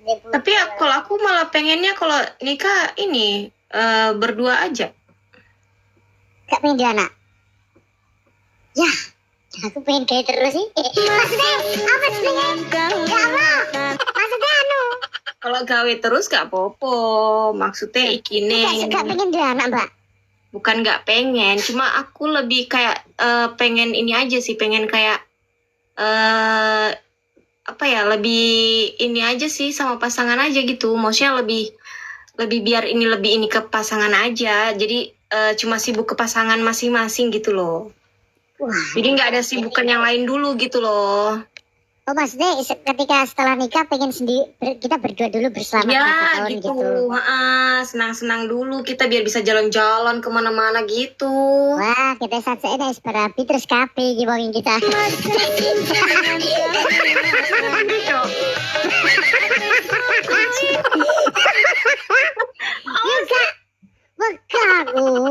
Tapi kalau aku malah pengennya kalau nikah ini berdua aja. Gak pengen dia anak? Ya, aku pengen kayak terus sih. Maksudnya apa sih pengen? Gak mau. Maksudnya kalau gawe terus gak popo. Maksudnya ikine. Gak pengen dia anak, Mbak. Bukan gak pengen, cuma aku lebih kayak pengen ini aja sih, pengen kayak apa ya, lebih ini aja sih sama pasangan aja gitu. Maksudnya lebih biar ini lebih ini ke pasangan aja. Jadi cuma sibuk ke pasangan masing-masing gitu loh. Wah, jadi nggak ada sibukan yang lain dulu gitu loh. Oh maksudnya ketika setelah nikah pengen sendiri kita berdua dulu bersama ya, tahun gitu. Senang-senang dulu kita biar bisa jalan-jalan kemana-mana gitu. Wah kita saja ada esperapi terus kafe gimana kita. Buka aku